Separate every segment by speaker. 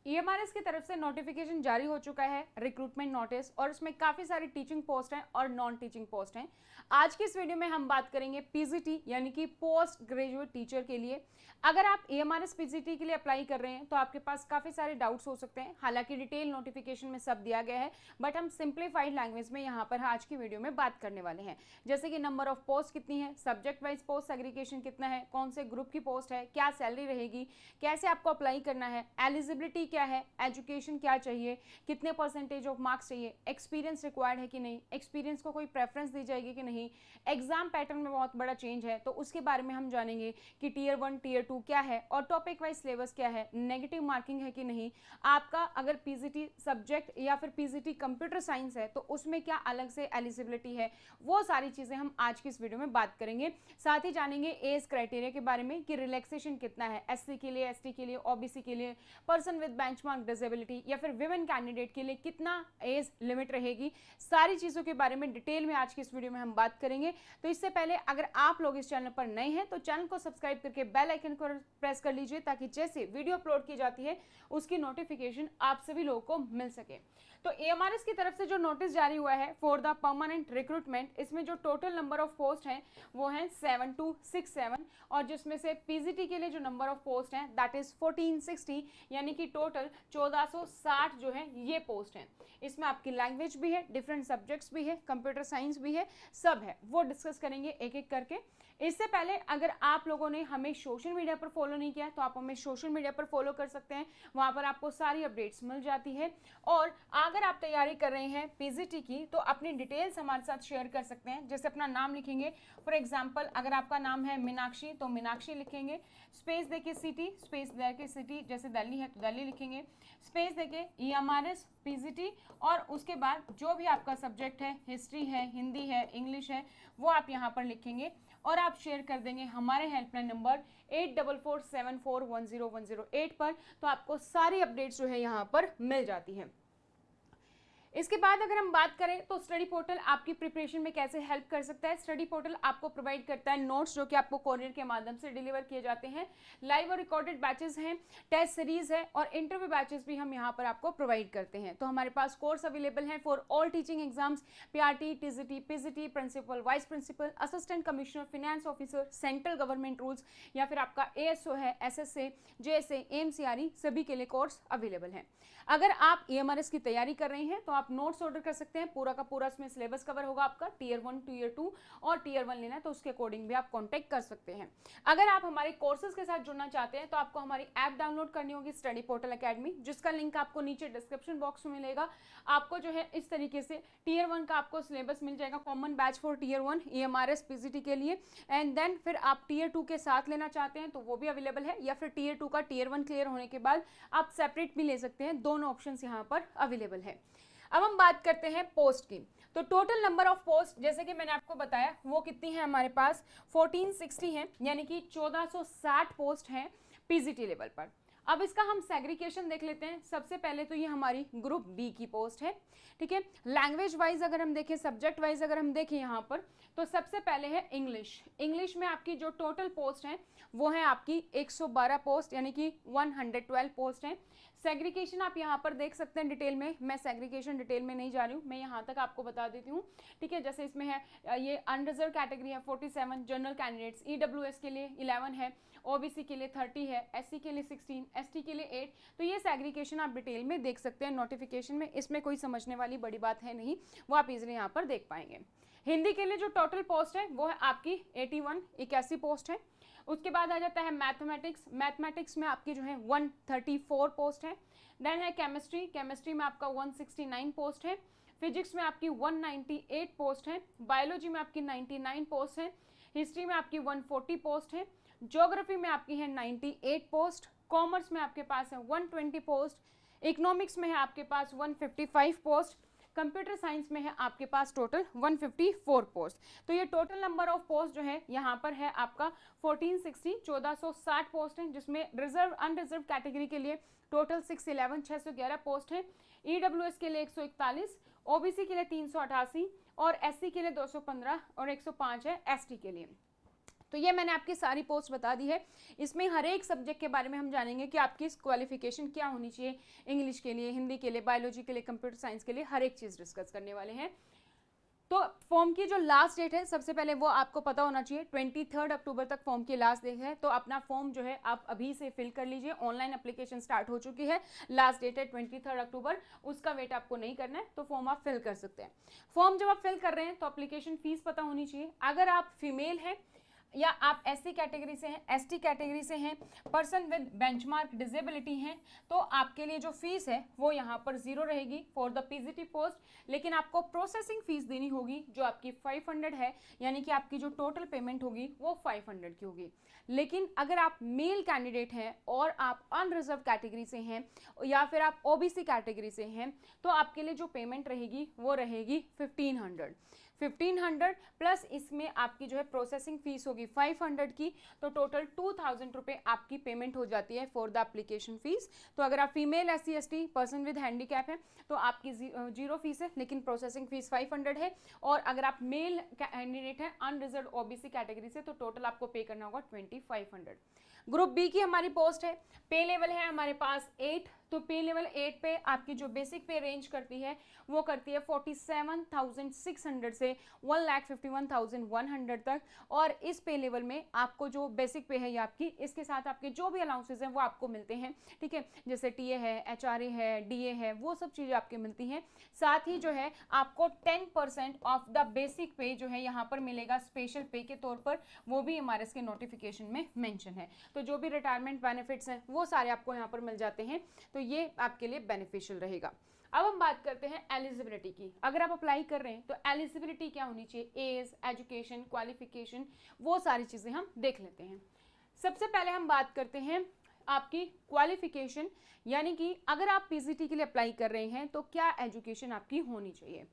Speaker 1: EMRS की तरफ से नोटिफिकेशन जारी हो चुका है, रिक्रूटमेंट नोटिस, और उसमें काफ़ी सारी टीचिंग पोस्ट हैं और नॉन टीचिंग पोस्ट हैं। आज की इस वीडियो में हम बात करेंगे पीजीटी यानी कि पोस्ट ग्रेजुएट टीचर के लिए। अगर आप ईएमआरएस पीजीटी के लिए अप्लाई कर रहे हैं तो आपके पास काफ़ी सारे डाउट्स हो सकते हैं। हालांकि डिटेल नोटिफिकेशन में सब दिया गया है, बट हम सिंप्लीफाइड लैंग्वेज में यहाँ पर आज की वीडियो में बात करने वाले हैं। जैसे कि नंबर ऑफ पोस्ट कितनी है, सब्जेक्ट वाइज पोस्ट सेग्रीगेशन कितना है, कौन से ग्रुप की पोस्ट है, क्या सैलरी रहेगी, कैसे आपको अप्लाई करना है, एलिजिबिलिटी क्या है, एजुकेशन क्या चाहिए, कितने परसेंटेज ऑफ मार्क्स चाहिए, एक्सपीरियंस रिक्वायर्ड है कि नहीं, एक्सपीरियंस को कोई प्रेफरेंस दी जाएगी कि नहीं, एग्जाम पैटर्न में बहुत बड़ा चेंज है तो उसके बारे में हम जानेंगे कि टीयर 1 टीयर 2 क्या है और टॉपिक वाइज सिलेबस क्या है, नेगेटिव मार्किंग है कि नहीं, आपका अगर पीजीटी सब्जेक्ट या फिर पीजीटी कंप्यूटर साइंस है तो उसमें क्या अलग से एलिजिबिलिटी है, वो सारी चीजें हम आज की इस वीडियो में बात करेंगे। साथ ही जानेंगे एज क्राइटेरिया के बारे में कि रिलैक्सेशन कितना है, एससी के लिए, एसटी के लिए, ओबीसी के लिए, पर्सन विद बेंचमार्क डिसेबिलिटी या फिर विमेन कैंडिडेट के लिए कितना एज लिमिट रहेगी, सारी चीजों के बारे में डिटेल में आज की इस वीडियो में हम बात करेंगे। तो इससे पहले अगर आप लोग इस चैनल पर नए हैं तो चैनल को सब्सक्राइब करके बेल आइकन को प्रेस कर लीजिए ताकि जैसे वीडियो अपलोड की जाती है उसकी नोटिफिकेशन आप सभी लोगों को मिल सके। तो एएमआरएस की तरफ से जो नोटिस जारी हुआ है फॉर द परमानेंट रिक्रूटमेंट, इसमें जो टोटल नंबर ऑफ पोस्ट हैं वो हैं 7267, और जिसमें से पीजीटी के लिए जो नंबर ऑफ पोस्ट हैं दैट इज 1460, यानी कि टोटल 1460 जो है ये पोस्ट हैं। इसमें आपकी लैंग्वेज भी है, डिफरेंट सब्जेक्ट्स भी है, कंप्यूटर साइंस भी है, सब है, वो डिस्कस करेंगे एक एक करके। इससे पहले अगर आप लोगों ने हमें सोशल मीडिया पर फॉलो नहीं किया तो आप हमें सोशल मीडिया पर फॉलो कर सकते हैं, वहां पर आपको सारी अपडेट्स मिल जाती है। और अगर आप तैयारी कर रहे हैं पीजीटी की तो अपनी डिटेल्स हमारे साथ शेयर कर सकते हैं। जैसे अपना नाम लिखेंगे, फॉर एग्जांपल अगर आपका नाम है मीनाक्षी तो मीनाक्षी लिखेंगे, स्पेस देके सिटी, स्पेस देके सिटी, जैसे दिल्ली है तो दिल्ली लिखेंगे, स्पेस देके ईएमआरएस पीजीटी, और उसके बाद जो भी आपका सब्जेक्ट है, हिस्ट्री है, हिंदी है, इंग्लिश है, वो आप यहाँ पर लिखेंगे और आप शेयर कर देंगे हमारे हेल्पलाइन नंबर 8447410108 पर, तो आपको सारी अपडेट्स जो है यहाँ पर मिल जाती है। इसके बाद अगर हम बात करें तो स्टडी पोर्टल आपकी प्रिपरेशन में कैसे हेल्प कर सकता है। स्टडी पोर्टल आपको प्रोवाइड करता है नोट्स जो कि आपको कोरियर के माध्यम से डिलीवर किए जाते हैं, लाइव और रिकॉर्डेड बैचेस हैं, टेस्ट सीरीज है और इंटरव्यू बैचेस भी हम यहाँ पर आपको प्रोवाइड करते हैं। तो हमारे पास कोर्स अवेलेबल है for all teaching exams, PRT, TGT, PGT, principal, vice principal, assistant commissioner, finance officer, central government rules या फिर आपका एएसओ है, एसएसए, जेएसए, एमसीआरई, सभी के लिए कोर्स अवेलेबल है। अगर आप ईएमआरएस की तैयारी कर रहे हैं तो आप नोट्स ऑर्डर कर सकते हैं, पूरा का पूरा इसमें सिलेबस कवर होगा आपका, टीयर 1 टीयर 2 और टीयर 1 लेना है तो उसके अकॉर्डिंग भी आप कांटेक्ट कर सकते हैं। अगर आप हमारे कोर्सेज के साथ जुड़ना चाहते हैं तो आपको हमारी ऐप डाउनलोड करनी होगी, स्टडी पोर्टल एकेडमी, जिसका लिंक आपको नीचे डिस्क्रिप्शन बॉक्स में मिलेगा। आपको जो है इस तरीके से टीयर 1 का आपको सिलेबस मिल जाएगा, common batch for tier 1 EMRS PGT के लिए, एंड देन फिर आप टीयर 2 के साथ लेना चाहते हैं तो वो भी अवेलेबल है, या फिर टीयर 2 का टीयर 1 क्लियर होने के बाद आप सेपरेट भी ले सकते हैं, दोनों ऑप्शंस यहाँ पर अवेलेबल है। अब हम बात करते हैं पोस्ट की। तो टोटल नंबर ऑफ पोस्ट जैसे कि मैंने आपको बताया वो कितनी है, हमारे पास 1460 है, यानी कि 1460 पोस्ट हैं पीजीटी लेवल पर। अब इसका हम सेग्रीगेशन देख लेते हैं। सबसे पहले तो ये हमारी ग्रुप बी की पोस्ट है, ठीक है। लैंग्वेज वाइज अगर हम देखें, सब्जेक्ट वाइज अगर हम देखें यहाँ पर, तो सबसे पहले है इंग्लिश। इंग्लिश में आपकी जो टोटल पोस्ट है वो है आपकी 112 पोस्ट, यानी कि 112 पोस्ट है। सेग्रीगेशन आप यहाँ पर देख सकते हैं डिटेल में, मैं सेग्रीगेशन डिटेल में नहीं जा रही हूँ, मैं यहाँ तक आपको बता देती हूँ, ठीक है। जैसे इसमें है ये अनरिजर्व कैटेगरी है 47, जनरल कैंडिडेट्स, ईडब्ल्यूएस के लिए 11 है, ओबीसी के लिए 30 है, एससी के लिए 16, एसटी के लिए 8। तो ये सेग्रीगेशन आप डिटेल में देख सकते हैं नोटिफिकेशन में, इसमें कोई समझने वाली बड़ी बात है नहीं, वो आप इजीली यहाँ पर देख पाएंगे। हिंदी के लिए जो टोटल पोस्ट है वो है आपकी 81 पोस्ट है। उसके बाद आ जाता है मैथमेटिक्स। मैथमेटिक्स में आपकी जो है 134 पोस्ट है। देन है केमिस्ट्री। केमिस्ट्री में आपका 169 पोस्ट है। फिजिक्स में आपकी 198 पोस्ट है। बायोलॉजी में आपकी 99 पोस्ट है। हिस्ट्री में आपकी 140 पोस्ट है। ज्योग्राफी में आपकी है 98 पोस्ट। कॉमर्स में आपके पास है 120 पोस्ट। इकोनॉमिक्स में है आपके पास 155 पोस्ट। कंप्यूटर साइंस में है आपके पास टोटल 154 पोस्ट। तो ये टोटल नंबर ऑफ पोस्ट जो है यहाँ पर है आपका 1460 पोस्ट है, जिसमें रिजर्व अनरिजर्व कैटेगरी के लिए टोटल 611 पोस्ट है। ईडब्ल्यूएस के लिए 141, ओबीसी के लिए 388 और एससी के लिए 215 और 105 है एसटी के लिए। तो ये मैंने आपकी सारी पोस्ट बता दी है। इसमें हर एक सब्जेक्ट के बारे में हम जानेंगे कि आपकी क्वालिफिकेशन क्या होनी चाहिए, इंग्लिश के लिए, हिंदी के लिए, बायोलॉजी के लिए, कंप्यूटर साइंस के लिए, हर एक चीज़ डिस्कस करने वाले हैं। तो फॉर्म की जो लास्ट डेट है, सबसे पहले वो आपको पता होना चाहिए, 23 अक्टूबर तक फॉर्म की लास्ट डेट है। तो अपना फॉर्म जो है आप अभी से फिल कर लीजिए। ऑनलाइन एप्लीकेशन स्टार्ट हो चुकी है, लास्ट डेट है 23 अक्टूबर, उसका वेट आपको नहीं करना है, तो फॉर्म आप फिल कर सकते हैं। फॉर्म जब आप फिल कर रहे हैं तो एप्लीकेशन फीस पता होनी चाहिए। अगर आप फीमेल हैं या आप एससी कैटेगरी से हैं, एसटी कैटेगरी से हैं, पर्सन विद बेंचमार्क डिसेबिलिटी हैं, तो आपके लिए जो फीस है वो यहाँ पर 0 रहेगी फॉर द पीजीटी पोस्ट। लेकिन आपको प्रोसेसिंग फीस देनी होगी जो आपकी 500 है, यानी कि आपकी जो टोटल पेमेंट होगी वो 500 की होगी। लेकिन अगर आप मेल कैंडिडेट हैं और आप अनरिजर्व कैटेगरी से हैं या फिर आप ओबीसी कैटेगरी से हैं, तो आपके लिए जो पेमेंट रहेगी वो रहेगी 1500 प्लस इसमें आपकी जो है प्रोसेसिंग फीस होगी 500 की, तो टोटल 2000 रुपये आपकी पेमेंट हो जाती है फॉर द एप्लीकेशन फीस। तो अगर आप female, SC, ST, person with handicap है तो आपकी 0 फीस है, लेकिन प्रोसेसिंग फीस 500 है। और अगर आप मेल कैंडिडेट हैं अनरिजर्व ओबीसी कैटेगरी से, तो टोटल आपको पे करना होगा 2500। ग्रुप बी की हमारी पोस्ट है, पे लेवल है हमारे पास 8, तो पे लेवल 8 पे आपकी जो बेसिक पे रेंज करती है वो करती है 47,600 से 1,51,100 तक। और इस पे लेवल में आपको जो बेसिक पे है ये आपकी, इसके साथ आपके जो भी अलाउंसेस हैं वो आपको मिलते हैं, ठीक है, जैसे टीए है, एचआरए है, डीए है, वो सब चीज़ें आपकी मिलती हैं। साथ ही जो है आपको 10% ऑफ द बेसिक पे जो है यहाँ पर मिलेगा स्पेशल पे के तौर पर, वो भी एमआरएस के नोटिफिकेशन में मेंशन है। तो जो भी रिटायरमेंट बेनिफिट्स हैं वो सारे आपको यहाँ पर मिल जाते हैं, तो ये आपके लिए बेनिफिशियल रहेगा। अब हम बात करते हैं एलिजिबिलिटी की। अगर आप अप्लाई कर रहे हैं तो एलिजिबिलिटी क्या होनी चाहिए, एज, एजुकेशन, क्वालिफिकेशन, वो सारी चीज़ें हम देख लेते हैं। सबसे पहले हम बात करते हैं आपकी क्वालिफिकेशन, यानी कि अगर आप पीजीटी के लिए अप्लाई कर रहे हैं तो क्या एजुकेशन आपकी होनी चाहिए।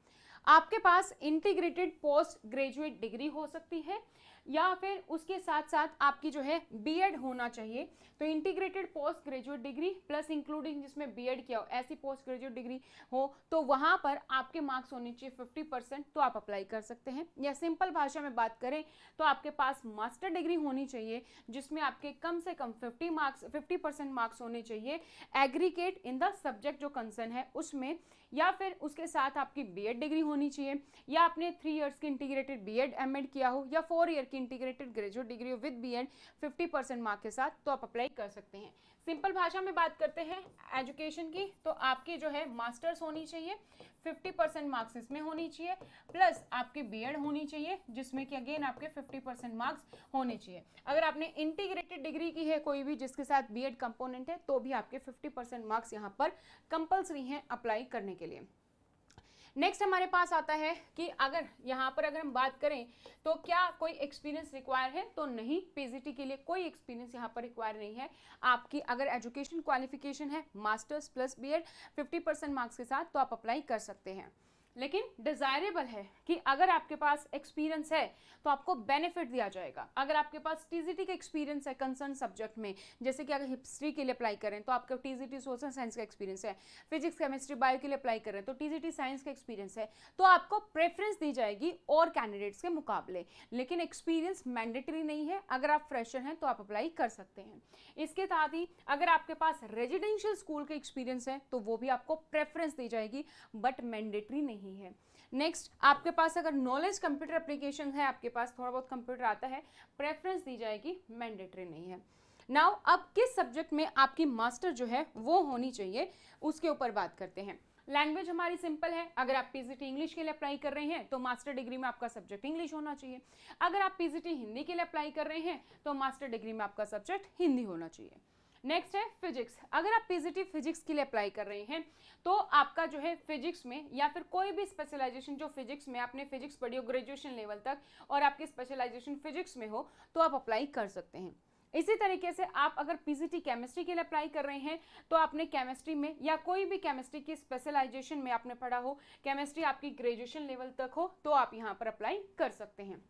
Speaker 1: आपके पास इंटीग्रेटेड पोस्ट ग्रेजुएट डिग्री हो सकती है या फिर उसके साथ साथ आपकी जो है बीएड होना चाहिए। तो integrated post graduate degree plus including जिसमें बीएड किया हो, ऐसी पोस्ट ग्रेजुएट डिग्री हो तो वहाँ पर आपके मार्क्स होने चाहिए 50%, तो आप अप्लाई कर सकते हैं। या सिंपल भाषा में बात करें तो आपके पास मास्टर डिग्री होनी चाहिए जिसमें आपके कम से कम 50% मार्क्स होने चाहिए एग्रीगेट इन द सब्जेक्ट जो कंसर्न है उसमें, या फिर उसके साथ आपकी बीएड डिग्री होनी चाहिए, या आपने 3 इयर्स की इंटीग्रेटेड बीएड एमएड किया हो, या 4 ईयर की इंटीग्रेटेड ग्रेजुएट डिग्री हो विद बीएड 50% मार्क के साथ, तो आप अप्लाई कर सकते हैं। सिंपल भाषा में बात करते हैं एजुकेशन की, तो आपकी जो है मास्टर्स होनी चाहिए, 50% मार्क्स इसमें होनी चाहिए, प्लस आपकी बीएड होनी चाहिए जिसमें कि अगेन आपके 50% मार्क्स होने चाहिए। अगर आपने इंटीग्रेटेड डिग्री की है कोई भी जिसके साथ बीएड कंपोनेंट है तो भी आपके 50% मार्क्स यहाँ पर कंपल्सरी हैं अप्लाई करने के लिए। नेक्स्ट हमारे पास आता है कि अगर यहाँ पर अगर हम बात करें तो क्या कोई एक्सपीरियंस रिक्वायर है, तो नहीं, पीजीटी के लिए कोई एक्सपीरियंस यहाँ पर रिक्वायर नहीं है। आपकी अगर एजुकेशन क्वालिफिकेशन है मास्टर्स प्लस बीएड 50% मार्क्स के साथ, तो आप अप्लाई कर सकते हैं। लेकिन डिजायरेबल है कि अगर आपके पास एक्सपीरियंस है तो आपको बेनिफिट दिया जाएगा। अगर आपके पास टीजीटी का एक्सपीरियंस है कंसर्न सब्जेक्ट में, जैसे कि अगर हिस्ट्री के लिए अप्लाई करें तो आपका टीजीटी सोशल साइंस का एक्सपीरियंस है, फिजिक्स, केमिस्ट्री, बायो के लिए अप्लाई करें तो टीजीटी साइंस का एक्सपीरियंस है, तो आपको प्रेफरेंस दी जाएगी और कैंडिडेट्स के मुकाबले। लेकिन एक्सपीरियंस मैंडेटरी नहीं है, अगर आप फ्रेशर हैं तो आप अप्लाई कर सकते हैं। इसके साथ ही अगर आपके पास रेजिडेंशियल स्कूल का एक्सपीरियंस है तो वो भी आपको प्रेफरेंस दी जाएगी, बट मैंडेटरी नहीं है। नेक्स्ट, आपके पास अगर नॉलेज कंप्यूटर एप्लीकेशन है, आपके पास थोड़ा बहुत कंप्यूटर आता है, प्रेफरेंस दी जाएगी, मैंडेटरी नहीं है। नाउ अब किस सब्जेक्ट में आपकी मास्टर जो है वो होनी चाहिए उसके ऊपर बात करते हैं। लैंग्वेज हमारी सिंपल है, अगर आप पीजीटी इंग्लिश के लिए अप्लाई कर रहे हैं तो मास्टर डिग्री में आपका सब्जेक्ट इंग्लिश होना चाहिए। अगर आप पीजीटी हिंदी के लिए अप्लाई कर रहे हैं तो मास्टर डिग्री में आपका सब्जेक्ट हिंदी होना चाहिए। नेक्स्ट है फिजिक्स, अगर आप पीजीटी फिजिक्स के लिए अप्लाई कर रहे हैं तो आपका जो है फिजिक्स में या फिर कोई भी स्पेशलाइजेशन जो फिजिक्स में आपने फिजिक्स पढ़ी हो ग्रेजुएशन लेवल तक और आपकी स्पेशलाइजेशन फिजिक्स में हो तो आप अप्लाई कर सकते हैं। इसी तरीके से आप अगर पीजीटी केमिस्ट्री के लिए अप्लाई कर रहे हैं तो आपने केमिस्ट्री में या कोई भी केमिस्ट्री की स्पेशलाइजेशन में आपने पढ़ा हो, केमिस्ट्री आपकी ग्रेजुएशन लेवल तक हो, तो आप यहाँ पर अप्लाई कर सकते हैं।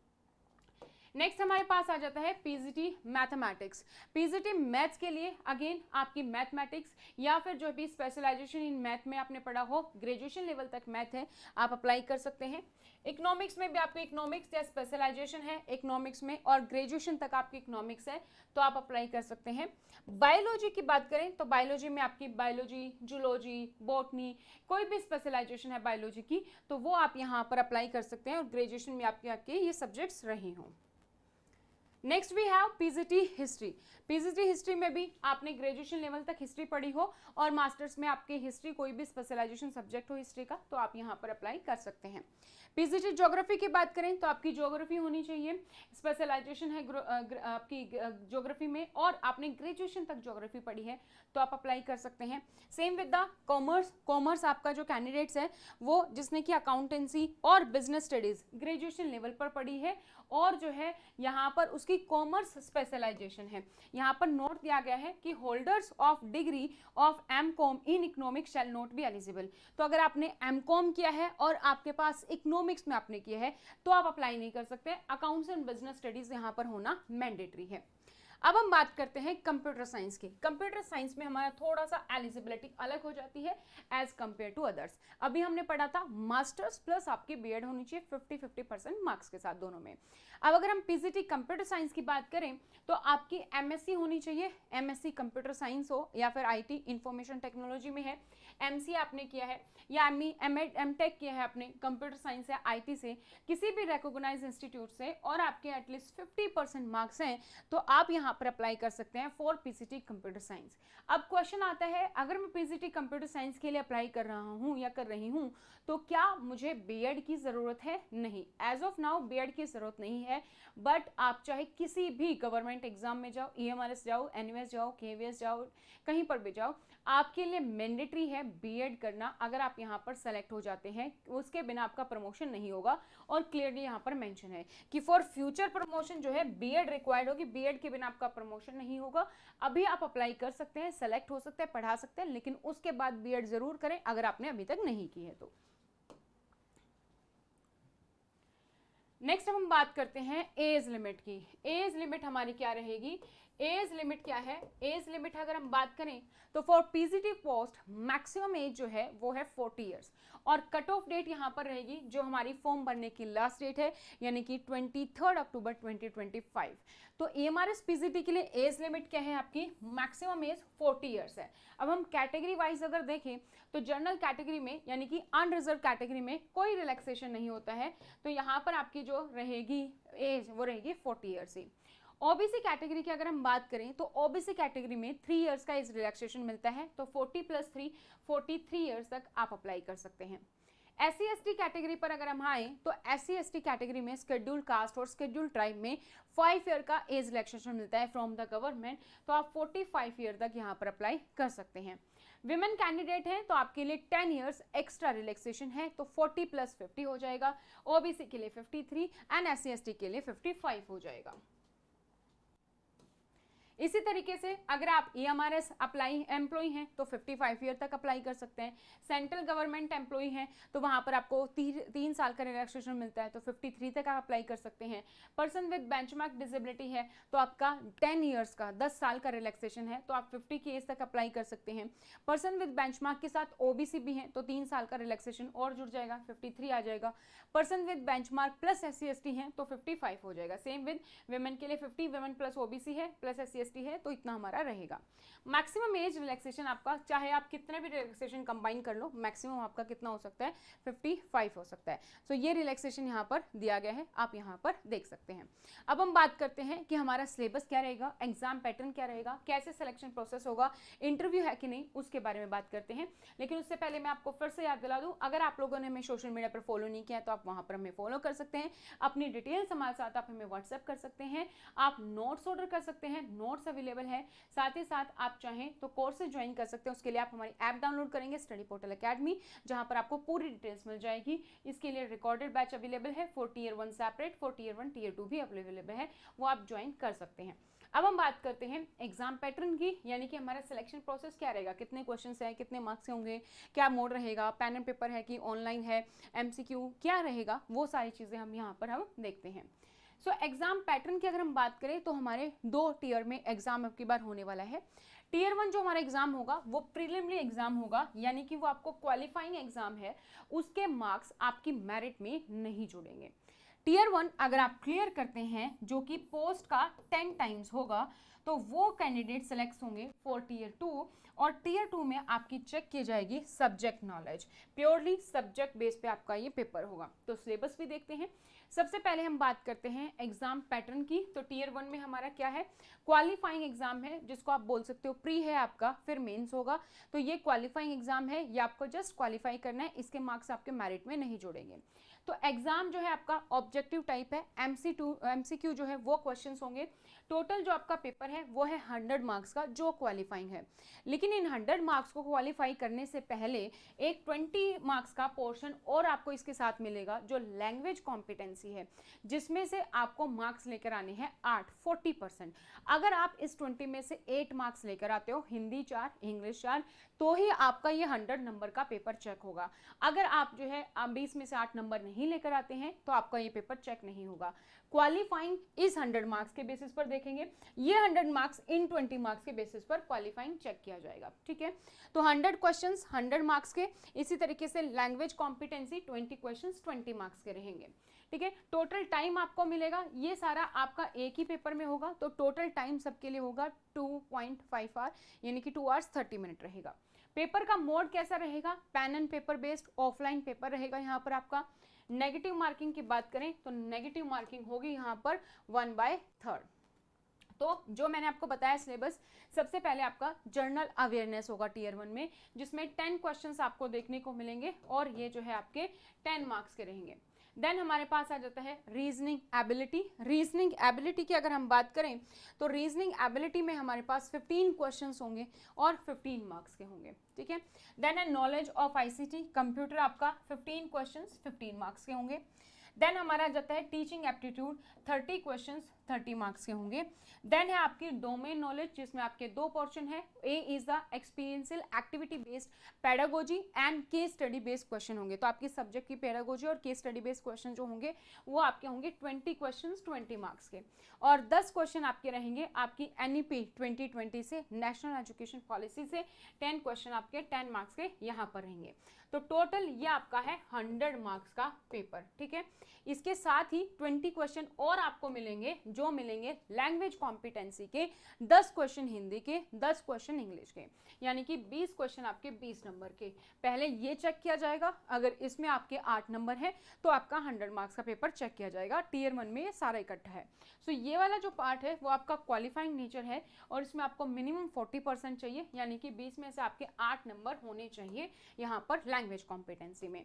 Speaker 1: नेक्स्ट हमारे पास आ जाता है पीजीटी मैथमेटिक्स। पीजीटी मैथ्स के लिए अगेन आपकी मैथमेटिक्स या फिर जो भी स्पेशलाइजेशन इन मैथ में आपने पढ़ा हो, ग्रेजुएशन लेवल तक मैथ है, आप अप्लाई कर सकते हैं। इकोनॉमिक्स में भी आपको इकोनॉमिक्स या स्पेशलाइजेशन है इकोनॉमिक्स में और ग्रेजुएशन तक आपकी इकोनॉमिक्स है तो आप अप्लाई कर सकते हैं। बायोलॉजी की बात करें तो बायोलॉजी में आपकी बायोलॉजी, जूलॉजी, बॉटनी, कोई भी स्पेशलाइजेशन है बायोलॉजी की तो वो आप यहाँ पर अप्लाई कर सकते हैं और ग्रेजुएशन में आपके ये सब्जेक्ट्स रहे हों। Next we have PGT history. PGT history में भी आपने ग्रेजुएशन लेवल तक हिस्ट्री पढ़ी हो और मास्टर्स में आपकी हिस्ट्री कोई भी स्पेशलाइजेशन सब्जेक्ट हो हिस्ट्री का तो आप यहाँ पर अप्लाई कर सकते हैं। पीजीटी ज्योग्राफी की बात करें तो आपकी ज्योग्राफी होनी चाहिए, स्पेशलाइजेशन है आपकी ज्योग्राफी में और आपने ग्रेजुएशन तक ज्योग्राफी पढ़ी है तो आप अप्लाई कर सकते हैं। Same with the commerce. Commerce आपका जो कैंडिडेट्स है वो जिसने कि अकाउंटेंसी और बिजनेस स्टडीज ग्रेजुएशन लेवल पर पढ़ी है और जो है यहाँ पर उसकी कॉमर्स स्पेशलाइजेशन है। यहाँ पर नोट दिया गया है कि holders of degree of MCom in economics shall not be eligible. तो अगर आपने एमकॉम किया है और आपके पास इकोनॉमिक्स में आपने किया है तो आप अप्लाई नहीं कर सकते। अकाउंट्स एंड बिजनेस स्टडीज यहाँ पर होना मैंडेटरी है। अब हम बात करते हैं कंप्यूटर साइंस की। कंप्यूटर साइंस में हमारा थोड़ा सा एलिजिबिलिटी अलग हो जाती है एज कंपेयर टू अदर्स। अभी हमने पढ़ा था मास्टर्स प्लस आपकी बीएड होनी चाहिए 50-50% मार्क्स के साथ दोनों में। अब अगर हम पीजीटी कंप्यूटर साइंस की बात करें तो आपकी एमएससी होनी चाहिए, एमएससी कंप्यूटर साइंस हो या फिर आईटी इंफॉर्मेशन टेक्नोलॉजी में है, एमसीए आपने किया है या एमटेक किया है आपने कंप्यूटर साइंस या आईटी से किसी भी रिकॉग्नाइज्ड इंस्टीट्यूट से और आपके एटलीस्ट 50% मार्क्स हैं तो आप यहाँ पर अप्लाई कर सकते हैं फॉर पीजीटी कंप्यूटर साइंस। अब क्वेश्चन आता है अगर मैं पीजीटी कंप्यूटर साइंस के लिए अप्लाई कर रहा हूँ या कर रही हूँ तो क्या मुझे बीएड की जरूरत है? नहीं, एज ऑफ नाउ बीएड की जरूरत नहीं है, बट आप चाहे किसी भी गवर्नमेंट एग्जाम में जाओ, ईएमआरएस जाओ, एनयूएस जाओ, केवीएस जाओ, कहीं पर भी जाओ, आपके लिए मैंडेटरी है बीएड करना। अगर आप यहाँ पर सेलेक्ट हो जाते हैं उसके बिना आपका प्रमोशन नहीं होगा और क्लियरली यहाँ पर मेंशन है कि फॉर फ्यूचर प्रमोशन जो है बीएड रिक्वायर्ड होगी, बीएड के बिना आपका प्रमोशन नहीं होगा। अभी आप अप्लाई कर सकते हैं, सेलेक्ट हो सकते हैं, पढ़ा सकते हैं, लेकिन उसके बाद बीएड जरूर करें अगर आपने अभी तक नहीं की है तो। नेक्स्ट हम बात करते हैं एज लिमिट की। एज लिमिट हमारी क्या रहेगी? एज लिमिट क्या है? एज लिमिट अगर हम बात करें तो for PGT post maximum age जो है वो है 40 इयर्स और कट ऑफ डेट यहाँ पर रहेगी जो हमारी फॉर्म भरने की लास्ट डेट है यानी कि 23 अक्टूबर 2025। तो ईएमआरएस पीजीटी के लिए एज लिमिट क्या है आपकी? मैक्सिमम एज 40 इयर्स है। अब हम कैटेगरी वाइज अगर देखें तो जनरल कैटेगरी में यानी कि अनरिजर्व कैटेगरी में कोई रिलैक्सेशन नहीं होता है तो यहाँ पर आपकी जो रहेगी एज वो रहेगी 40 इयर्स ही। ओबीसी कैटेगरी की अगर हम बात करें तो ओबीसी कैटेगरी में 3 इयर्स का एज रिलैक्सेशन मिलता है तो 40 + 3 43 इयर्स तक आप अप्लाई कर सकते हैं। SC ST कैटेगरी पर अगर हम आए तो SC ST कैटेगरी में शेड्यूल कास्ट और शेड्यूल ट्राइब में 5 ईयर का एज रिलैक्सेशन मिलता है फ्रॉम द गवर्नमेंट तो आप 45 ईयर तक यहाँ पर अप्लाई कर सकते हैं। विमेन कैंडिडेट हैं तो आपके लिए 10 इयर्स एक्स्ट्रा रिलैक्सेशन है तो 40 + 50 हो जाएगा। ओबीसी के लिए 53 एंड SC ST के लिए 55 हो जाएगा। इसी तरीके से अगर आप ईएमआरएस अप्लाई एम्प्लॉय हैं तो 55 ईयर तक अप्लाई कर सकते हैं। सेंट्रल गवर्नमेंट एम्प्लॉय हैं तो वहां पर आपको 3 साल का रिलैक्सेशन मिलता है तो 53 तक आप अप्लाई कर सकते हैं। पर्सन विद बेंचमार्क डिसेबिलिटी है तो आपका 10 इयर्स का 10 साल का रिलैक्सेशन है तो आप 50 की एज तक अप्लाई कर सकते हैं। पर्सन विद बेंचमार्क के साथ ओबीसी भी है तो 3 साल का रिलैक्सेशन और जुड़ जाएगा 53 आ जाएगा। Person with benchmark plus SC ST है तो 55 हो जाएगा। सेम विद विमेन के लिए 50 विमेन प्लस ओबीसी है प्लस SC ST है तो इतना हमारा रहेगा। मैक्सिमम एज रिलैक्सेशन आपका चाहे आप कितने भी रिलैक्सेशन कंबाइन कर लो मैक्सिमम आपका कितना हो सकता है? 55 हो सकता है। सो ये रिलैक्सेशन यहाँ पर दिया गया है, आप यहाँ पर देख सकते हैं। अब हम बात करते हैं कि हमारा सिलेबस क्या रहेगा, एग्जाम पैटर्न क्या रहेगा, कैसे सिलेक्शन प्रोसेस होगा, इंटरव्यू है कि नहीं, उसके बारे में बात करते हैं। लेकिन उससे पहले मैं आपको फिर से याद दिला दूं, अगर आप लोगों ने हमें सोशल मीडिया पर फॉलो नहीं किया तो आप वहां पर हमें फॉलो कर सकते हैं। अपनी डिटेल्स हमारे साथ आप हमें व्हाट्सएप कर सकते हैं, आप नोट्स ऑर्डर कर सकते हैं, नोट्स अवेलेबल है। साथ ही साथ आप चाहें तो कोर्सेज ज्वाइन कर सकते हैं। उसके लिए आप हमारी ऐप डाउनलोड करेंगे स्टडी पोर्टल अकेडमी, जहां पर आपको पूरी डिटेल्स मिल जाएगी। इसके लिए रिकॉर्डेड बैच अवेलेबल है for tier 1 separate, for tier 1 tier 2 भी अवेलेबल है, वो आप ज्वाइन कर सकते हैं। अब हम बात करते हैं एग्जाम पैटर्न की, यानी कि हमारा सिलेक्शन प्रोसेस क्या रहेगा, कितने क्वेश्चंस हैं, कितने मार्क्स होंगे, क्या मोड रहेगा, पेन एंड पेपर है कि ऑनलाइन है, MCQ क्या रहेगा, वो सारी चीज़ें हम यहाँ पर हम देखते हैं। सो एग्जाम पैटर्न की अगर हम बात करें तो हमारे 2 टीयर में एग्जाम अब की बार होने वाला है। टीयर 1 जो हमारा एग्जाम होगा वो प्रीलिमिनरी एग्जाम होगा, यानी कि वो आपको क्वालिफाइंग एग्जाम है, उसके मार्क्स आपकी मेरिट में नहीं जुड़ेंगे। टीयर 1 अगर आप क्लियर करते हैं जो कि पोस्ट का 10 टाइम्स होगा, तो वो कैंडिडेट सेलेक्ट होंगे फॉर टीयर 2, और टीयर 2 में आपकी चेक की जाएगी subject knowledge, purely subject base पे आपका ये पेपर होगा। तो सिलेबस भी देखते हैं। सबसे पहले हम बात करते हैं एग्जाम पैटर्न की। तो टीयर 1 में हमारा क्या है, क्वालिफाइंग एग्जाम है, जिसको आप बोल सकते हो प्री है आपका, फिर मेंस होगा। तो ये क्वालिफाइंग एग्जाम है, ये आपको जस्ट क्वालिफाई करना है, इसके मार्क्स आपके मेरिट में नहीं जोड़ेंगे। तो एग्जाम जो है आपका ऑब्जेक्टिव टाइप है, एमसीक्यू जो है वो क्वेश्चंस होंगे। टोटल जो आपका पेपर है वो है 100 मार्क्स का, जो क्वालिफाइंग है। लेकिन इन 100 मार्क्स को क्वालिफाई करने से पहले एक 20 मार्क्स का पोर्शन और आपको इसके साथ मिलेगा, जो लैंग्वेज कॉम्पिटेंसी है, जिसमें से आपको मार्क्स लेकर आने हैं 40%। अगर आप इस 20 में से 8 मार्क्स लेकर आते हो, हिंदी 4, इंग्लिश 4, तो ही आपका ये 100 नंबर का पेपर चेक होगा। अगर आप जो है 20 में से 8 नंबर नहीं लेकर आते हैं तो आपका ये पेपर चेक नहीं होगा। क्वालिफाइंग इस 100 मार्क्स के बेसिस पर देखेंगे, ये 100 मार्क्स इन 20 मार्क्स के बेसिस पर क्वालिफाइंग चेक किया जाएगा। ठीक है, तो 100 क्वेश्चंस 100 मार्क्स के, इसी तरीके से लैंग्वेज कॉम्पिटेंसी 20 क्वेश्चंस 20 मार्क्स के रहेंगे। ठीक है, टोटल टाइम आपको मिलेगा, ये सारा आपका एक ही पेपर में होगा, तो टोटल टाइम सबके लिए होगा 2.5 आवर, यानी कि 2 आवर्स 30 मिनट रहेगा। पेपर का मोड कैसा रहेगा, pen and paper based offline paper रहेगा। यहाँ पर आपका नेगेटिव मार्किंग की बात करें तो नेगेटिव मार्किंग होगी यहाँ पर 1/3। तो जो मैंने आपको बताया सिलेबस, सबसे पहले आपका जर्नल अवेयरनेस होगा टीयर 1 में, जिसमें 10 क्वेश्चंस आपको देखने को मिलेंगे, और ये जो है आपके 10 मार्क्स के रहेंगे। देन हमारे पास आ जाता है रीजनिंग एबिलिटी। रीजनिंग एबिलिटी की अगर हम बात करें तो रीजनिंग एबिलिटी में हमारे पास 15 क्वेश्चंस होंगे और 15 मार्क्स के होंगे। ठीक है, देन है नॉलेज ऑफ आईसीटी कंप्यूटर, आपका 15 क्वेश्चंस 15 मार्क्स के होंगे। देन हमारा जाता है टीचिंग एप्टीट्यूड, 30 क्वेश्चंस 30 मार्क्स के होंगे। देन है आपकी डोमेन नॉलेज, जिसमें आपके 2 पोर्शन है। A is the experiential activity based pedagogy and case study based question होंगे। तो आपकी सब्जेक्ट की पेडागोजी और केस स्टडी बेस्ड क्वेश्चन जो होंगे वो आपके होंगे 20 क्वेश्चंस 20 मार्क्स के, और 10 क्वेश्चन आपके रहेंगे आपकी एनईपी 2020 से, नेशनल एजुकेशन पॉलिसी से 10 क्वेश्चन आपके 10 मार्क्स के यहाँ पर रहेंगे। तो टोटल ये आपका है 100 मार्क्स का पेपर। ठीक है, इसके साथ ही 20 क्वेश्चन और आपको मिलेंगे, जो मिलेंगे लैंग्वेज कॉम्पिटेंसी के, 10 क्वेश्चन हिंदी के, 10 क्वेश्चन इंग्लिश के, यानी कि 20 क्वेश्चन आपके 20 नंबर के। पहले ये चेक किया जाएगा, अगर इसमें आपके 8 नंबर है तो आपका 100 मार्क्स का पेपर चेक किया जाएगा। टीयर 1 में ये सारा इकट्ठा है। सो ये वाला जो पार्ट है वो आपका क्वालिफाइंग नेचर है, और इसमें आपको मिनिमम 40% चाहिए, यानी कि 20 में से आपके 8 नंबर होने चाहिए यहाँ पर लैंग्वेज कॉम्पिटेंसी में।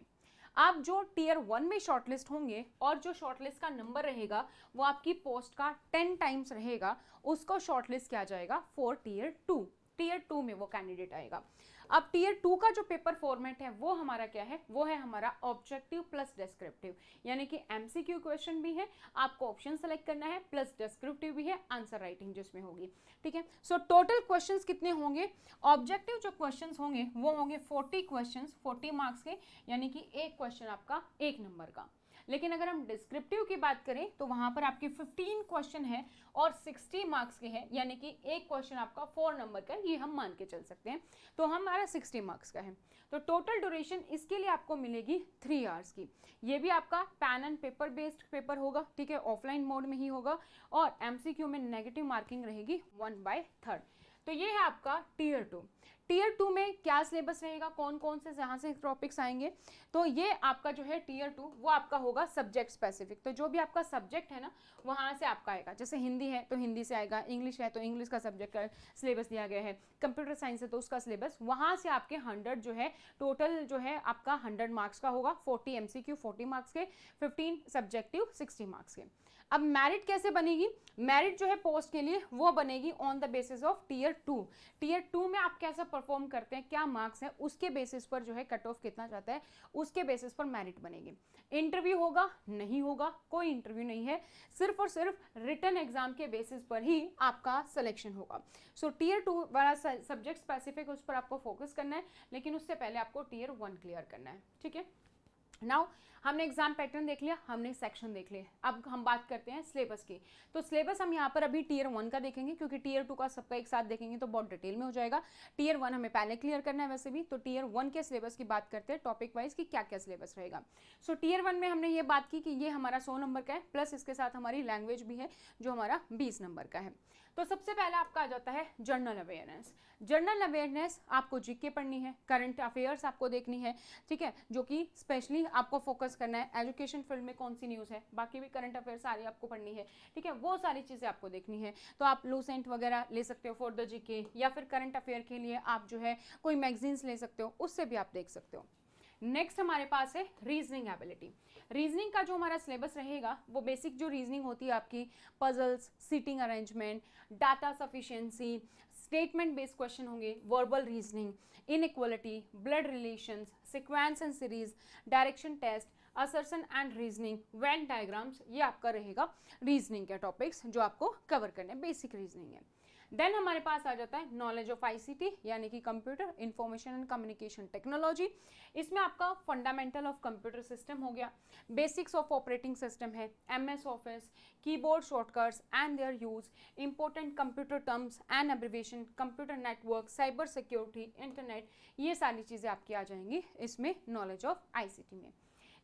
Speaker 1: आप जो टीयर 1 में शॉर्टलिस्ट होंगे, और जो शॉर्टलिस्ट का नंबर रहेगा वो आपकी पोस्ट का 10 टाइम्स रहेगा, उसको शॉर्टलिस्ट किया जाएगा फॉर टीयर 2। टीयर 2 में वो कैंडिडेट आएगा। अब टीयर 2 का जो पेपर फॉर्मेट है वो हमारा क्या है, वो है हमारा ऑब्जेक्टिव प्लस डिस्क्रिप्टिव, यानी कि एमसीक्यू क्वेश्चन भी है, आपको ऑप्शन सेलेक्ट करना है, प्लस डिस्क्रिप्टिव भी है, आंसर राइटिंग जिसमें होगी। ठीक है, सो टोटल क्वेश्चंस कितने होंगे, ऑब्जेक्टिव जो क्वेश्चंस होंगे वो होंगे 40 क्वेश्चंस 40 मार्क्स के, यानी कि एक क्वेश्चन आपका 1 नंबर का। लेकिन अगर हम डिस्क्रिप्टिव की बात करें तो वहां पर आपके 15 क्वेश्चन है और 60 मार्क्स के हैं, यानी कि एक क्वेश्चन आपका 4 नंबर का है, ये हम मान के चल सकते हैं, तो हमारा 60 मार्क्स का है। तो टोटल ड्यूरेशन इसके लिए आपको मिलेगी 3 आवर्स की। ये भी आपका pen and paper based paper होगा। ठीक है, ऑफलाइन मोड में ही होगा, और एमसीक्यू में नेगेटिव मार्किंग रहेगी 1/3। तो ये है आपका टीयर 2। टीयर 2 में क्या सिलेबस रहेगा, कौन कौन से जहाँ से टॉपिक्स आएंगे, तो ये आपका जो है टीयर 2 वो आपका होगा सब्जेक्ट स्पेसिफिक। तो जो भी आपका सब्जेक्ट है ना वहाँ से आपका आएगा, जैसे हिंदी है तो हिंदी से आएगा, इंग्लिश है तो इंग्लिश का सब्जेक्ट का सिलेबस दिया गया है, कंप्यूटर साइंस है तो उसका सिलेबस, वहाँ से आपके 100 जो है टोटल जो है आपका 100 मार्क्स का होगा, 40 एमसीक्यू 40 मार्क्स के, 15 सब्जेक्टिव 60 मार्क्स के। अब मेरिट कैसे बनेगी, मेरिट जो है पोस्ट के लिए वो बनेगी on the basis of tier 2। Tier 2 में आप कैसा परफॉर्म करते हैं, क्या मार्क्स है, उसके बेसिस पर जो है कट ऑफ कितना जाता है, उसके बेसिस पर मेरिट बनेगी। इंटरव्यू होगा नहीं होगा, कोई इंटरव्यू नहीं है, सिर्फ और सिर्फ रिटन एग्जाम के बेसिस पर ही आपका सिलेक्शन होगा। सो टीयर 2 वाला सब्जेक्ट स्पेसिफिक उस पर आपको फोकस करना है, लेकिन उससे पहले आपको टीयर 1 क्लियर करना है। ठीक है, नाउ हमने एग्जाम पैटर्न देख लिया, हमने सेक्शन देख लिए, अब हम बात करते हैं सिलेबस की। तो सिलेबस हम यहाँ पर अभी टीयर 1 का देखेंगे, क्योंकि टीयर 2 का सबका एक साथ देखेंगे तो बहुत डिटेल में हो जाएगा। टीयर 1 हमें पहले क्लियर करना है वैसे भी, तो टीयर 1 के सिलेबस की बात करते हैं टॉपिक वाइज कि क्या क्या सिलेबस रहेगा। सो टीयर 1 में हमने ये बात की कि ये हमारा 100 नंबर का है, प्लस इसके साथ हमारी लैंग्वेज भी है जो हमारा 20 नंबर का है। तो सबसे पहला आपका आ जाता है जनरल अवेयरनेस। जनरल अवेयरनेस आपको जीके पढ़नी है, करंट अफेयर्स आपको देखनी है, ठीक है, जो कि स्पेशली आपको फोकस करना है एजुकेशन फील्ड में कौन सी न्यूज़ है, बाकी भी करंट अफेयर सारी आपको पढ़नी है, ठीक है, वो सारी चीज़ें आपको देखनी है। तो आप लूसेंट वगैरह ले सकते हो फॉर द जीके, या फिर करंट अफेयर के लिए आप जो है कोई मैगजीन्स ले सकते हो, उससे भी आप देख सकते हो। नेक्स्ट हमारे पास है रीजनिंग एबिलिटी। रीजनिंग का जो हमारा सिलेबस रहेगा वो बेसिक जो रीजनिंग होती है आपकी, puzzles, seating arrangement, data sufficiency, statement based question होंगे, verbal reasoning, inequality, blood relations, sequence and series, direction test, assertion and reasoning, Venn diagrams, ये आपका रहेगा रीजनिंग के टॉपिक्स जो आपको कवर करने, बेसिक रीजनिंग है। देन हमारे पास आ जाता है नॉलेज ऑफ आईसीटी, यानी कि computer information and communication technology. इसमें आपका फंडामेंटल ऑफ कंप्यूटर सिस्टम हो गया, बेसिक्स ऑफ ऑपरेटिंग सिस्टम है, MS office, keyboard shortcuts and their use, important computer terms and abbreviation, computer network, cyber security, internet, ये सारी चीज़ें आपकी आ जाएंगी इसमें नॉलेज ऑफ आईसीटी में।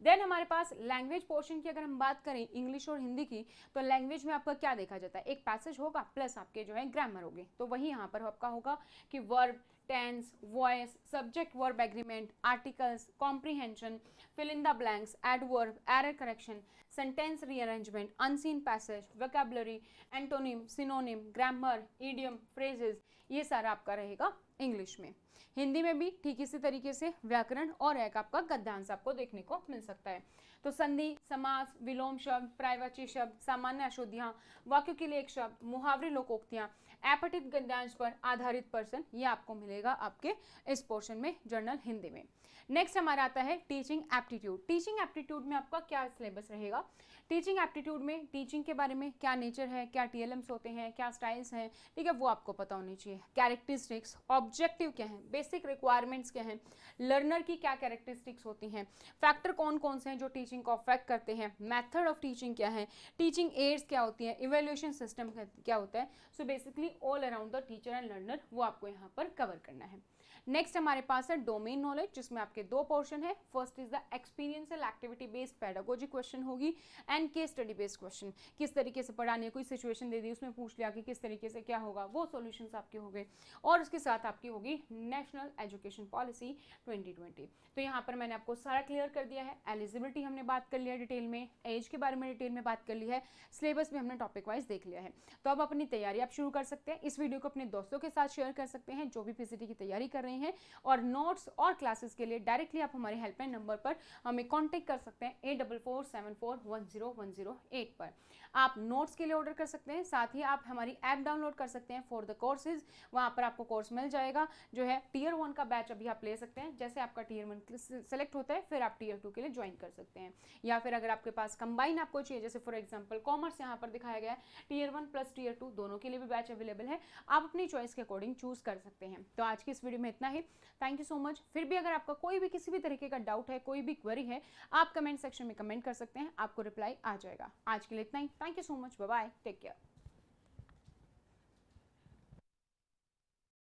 Speaker 1: देन हमारे पास लैंग्वेज पोर्शन की अगर हम बात करें इंग्लिश और हिंदी की, तो लैंग्वेज में आपका क्या देखा जाता है, एक पैसेज होगा प्लस आपके जो है ग्रामर होगी, तो वही यहाँ पर आपका होगा कि verb, tense, voice, subject verb agreement, articles, comprehension, fill in the blanks, adverb, error correction, sentence rearrangement, unseen passage, vocabulary, antonym, synonym, grammar, idiom, phrases, ये सारा आपका रहेगा इंग्लिश में। हिंदी में भी ठीक इसी तरीके से व्याकरण और एक आपका गद्यांश आपको देखने को मिल सकता है। तो संधि, समास, विलोम शब्द, पर्यायवाची शब्द, सामान्य अशुद्धियां, वाक्यों के लिए एक शब्द, मुहावरे, लोकोक्तियां, अपठित गद्यांश पर आधारित पर्सन, ये आपको मिलेगा आपके इस पोर्शन में जनरल हिंदी में। नेक्स्ट हमारा आता है टीचिंग एप्टीट्यूड। टीचिंग एप्टीट्यूड में आपका क्या सिलेबस रहेगा, टीचिंग एप्टीट्यूड में टीचिंग के बारे में क्या नेचर है, क्या टीएलएम्स होते हैं, क्या स्टाइल्स हैं, ठीक है, वो आपको पता होनी चाहिए। कैरेक्टरिस्टिक्स, ऑब्जेक्टिव क्या है, बेसिक रिक्वायरमेंट्स क्या हैं, लर्नर की क्या कैरेक्टरिस्टिक्स होती हैं, फैक्टर कौन कौन से हैं जो टीचिंग को अफेक्ट करते हैं, मेथड ऑफ टीचिंग क्या है, टीचिंग एड्स क्या होती हैं, इवेल्युएशन सिस्टम क्या होता है। So basically all around the teacher and learner वो आपको यहाँ पर कवर करना है। नेक्स्ट हमारे पास है डोमेन नॉलेज, जिसमें आपके दो पोर्शन है। First is the experiential activity based pedagogy question होगी and case study based question, किस तरीके से पढ़ाने, कोई सिचुएशन दे दी उसमें पूछ लिया कि किस तरीके से क्या होगा, वो सॉल्यूशंस आपके हो गए। और उसके साथ आपकी होगी नेशनल एजुकेशन पॉलिसी 2020। तो यहाँ पर मैंने आपको सारा क्लियर कर दिया है। एलिजिबिलिटी हमने बात कर लिया डिटेल में, एज के बारे में डिटेल में बात कर ली है, सिलेबस भी हमने टॉपिक वाइज देख लिया है। तो अब अपनी तैयारी आप शुरू कर सकते हैं। इस वीडियो को अपने दोस्तों के साथ शेयर कर सकते हैं जो भी पीसीटी की तैयारी कर रहे हैं, और नोट्स और क्लासेस के लिए डायरेक्टली आप हमारे हेल्पलाइन नंबर पर हमें कांटेक्ट कर सकते हैं 8447410108 पर। आप नोट्स के लिए ऑर्डर कर सकते हैं, साथ ही आप हमारी ऐप डाउनलोड कर सकते हैं फॉर द कोर्सेज, वहाँ पर आपको कोर्स मिल जाएगा जो है टीयर 1 का बैच अभी आप ले सकते हैं। जैसे आपका टीयर 1 सेलेक्ट होता है फिर आप टीयर 2 के लिए ज्वाइन कर सकते हैं, या फिर अगर आपके पास कंबाइन आपको चाहिए, जैसे फॉर एग्जाम्पल कॉमर्स यहाँ पर दिखाया गया है, टीयर 1 प्लस टीयर 2 दोनों के लिए भी बैच अवेलेबल है, आप अपनी चॉइस के अकॉर्डिंग चूज कर सकते हैं। तो आज की इस वीडियो में इतना ही, थैंक यू सो मच। फिर भी अगर आपका कोई भी किसी भी तरीके का डाउट है, कोई भी क्वेरी है, आप कमेंट सेक्शन में कमेंट कर सकते हैं, आपको रिप्लाई आ जाएगा। आज के लिए इतना ही, thank you so much, bye bye, take care.